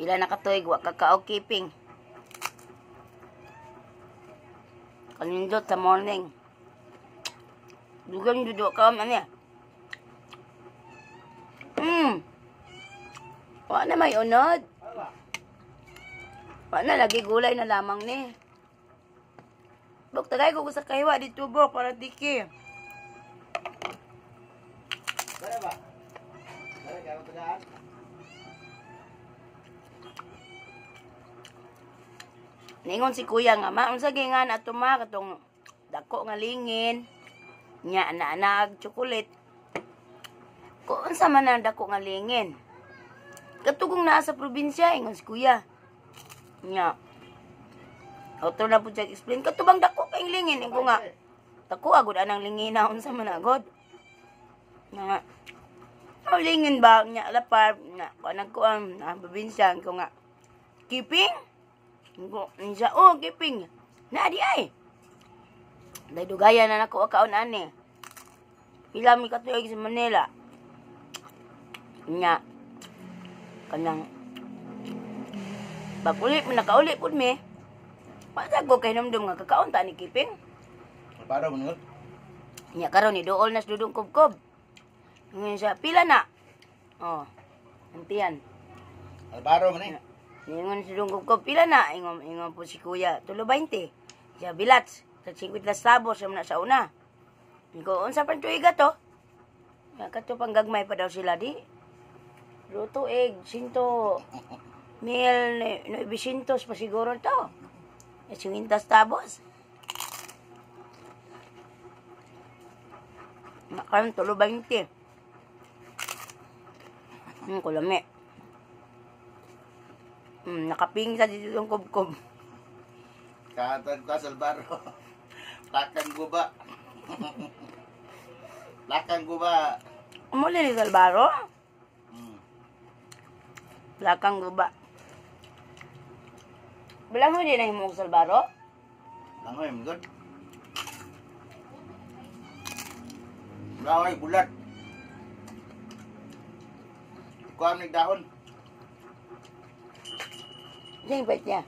Pila na katuig, wa kakao keeping. Kanindot sa morning. Dugang duduk kaum ano. Wa na may unod. Wa na lagi gulay na lamang ni. Bok tagay ko sa kahiwa dito bok para tiki. Bara ba? Bara ka tagaan. Ningon si kuya nga, unsa gingan ato ma katong dako nga lingin. Nya na chocolate. Kung unsa man ang dako nga lingin. Katugong naa sa probinsya ingon si kuya. Nya. Auto na po siya explain. Katubang dako kayong lingin. Ingo nga. Dako agod anang lingin na unsa man agod. Nga. Lingin ba? Nya lapar. Nya. Kanag ko ang probinsya. Ingo nga. Keeping? Ingo. Niya. Oh, keeping. Naadi ay. Dahil dugaya na nako akaon ani. Pila mi katuig sa Manila. Nya. Kanang bakulit mo nakaulit po mi. Pasag ko kay namdum nga kakaon ta ni keeping. Para mo ngot. Nya karon ni dool nas dudong kubkob. Ngayon siya pila na. Oh. Antiyan. Albaro man eh. Ingon si dudong kubkob pila na ingon po si kuya 3.20. Siya bilats sa 50 sabos na sa una. Ko unsa pa tuiga to? Ya kato panggagmay pa daw sila di. Luto egg, 100 mil, 900 pa siguro to. 50 tabos. Makaroon, 3.20. Kulami. Nakaping sa dito yung kubkob. Katag ka sa albaro. Lakang guba. Lakang guba. Umuli ni Salvaro? Lakang guba. Bilang mo din na himong Salvaro? Langoy mo gud. Laway bulat. Kuha nagdahon. Sing bait niya.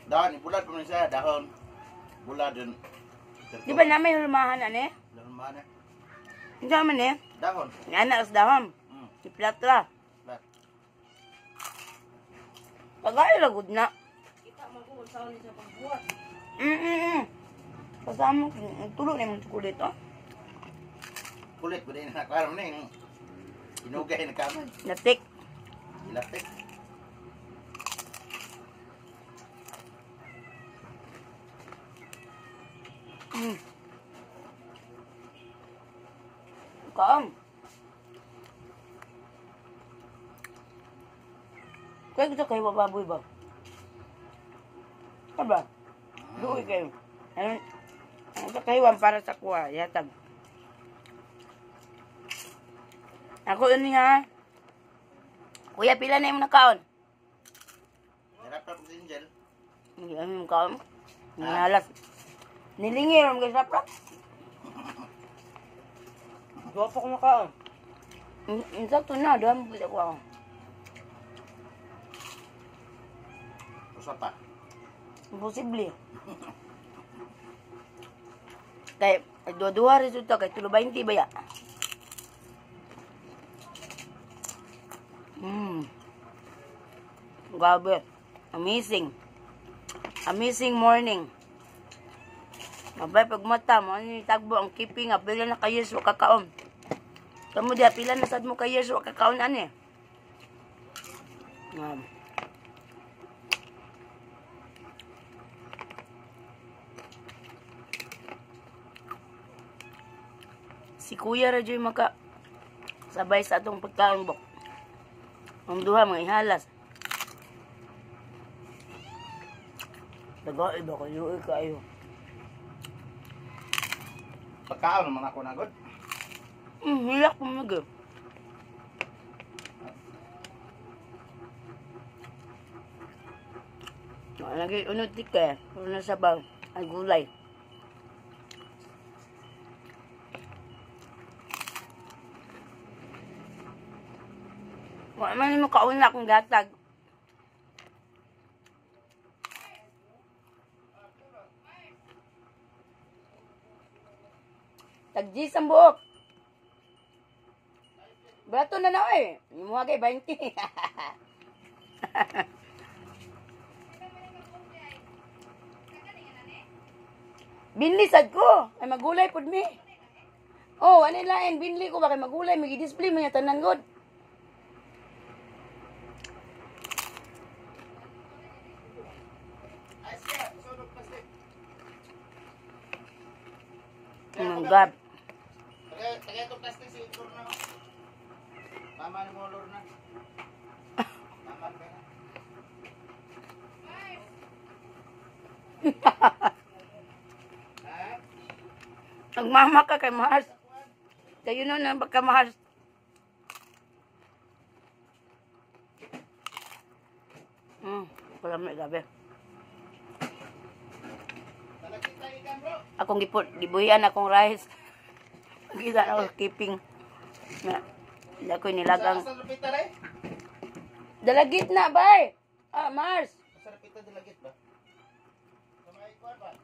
Dahon, bulat pa man siya, dahon. Bulat din. Di ba na may hulmahan ani? Dahon mana? Hindi naman eh. Dahon. Nga anak sa daham. Si Platra. Plat. Pagay lagod na. Kita mag-uul sa ulit sa pagbuhat. Kasama, tulo na yung kulit oh. Kulit ba din naklaro na yung inugay na kamay. Natik. Ilapit. Kaam. Kaya kita kayo baboy ba? Ano ba? Duoy kayo. Ano sa kahiwan para sa kuha, yatag. Ako yun nga. Kuya, pila na yung nakaon? Harap-harap din dyan. Hindi ano yung kaon? Nangalas. Nilingir ang gasap-rap. Dua pa ko makaon. Insakto na, doon mo kita kuha. Usa pa. Imposible. Kaya, dua-dua resulta kay 3.20 ba ya? Grabe. Amazing. Amazing morning. Mabay pag mata mo, ano yung tagbo, ang keeping, pila na kayo sa kakaon. Kamu dia, pila na sad mo kayo sa kakaon, ano eh. Si Kuya Radyo'y maka sabay sa atong pagkaon bok. Ang duha mga ihalas. Tagay ba kayo kayo? Pagkaon naman ako nagod. Hilak po mag. Lagi unod tike. Una sa bang. Ang gulay. Wala man mo kauna kung gatag. Tagji sa buok. Bato na na eh. Imuha kay 20. Binlisad ko. Ay magulay pud mi. Oh, ano lain binli ko ba kay magulay magi-display mo tanan god. Gab. Tagay ito plastic si Lorna. Mama ni mo Lorna. Mama ka na. Nagmama ka kay Mars. Kayo na baka Mars. Palamig gabi. Akong gibuhian akong rice. Kita na ako keeping. Na, hindi ako nilagang. Sa lupita rin? Dalagit na, bay! Ah, Mars! Sa lupita dalagit ba? Sa mga ikuan ba?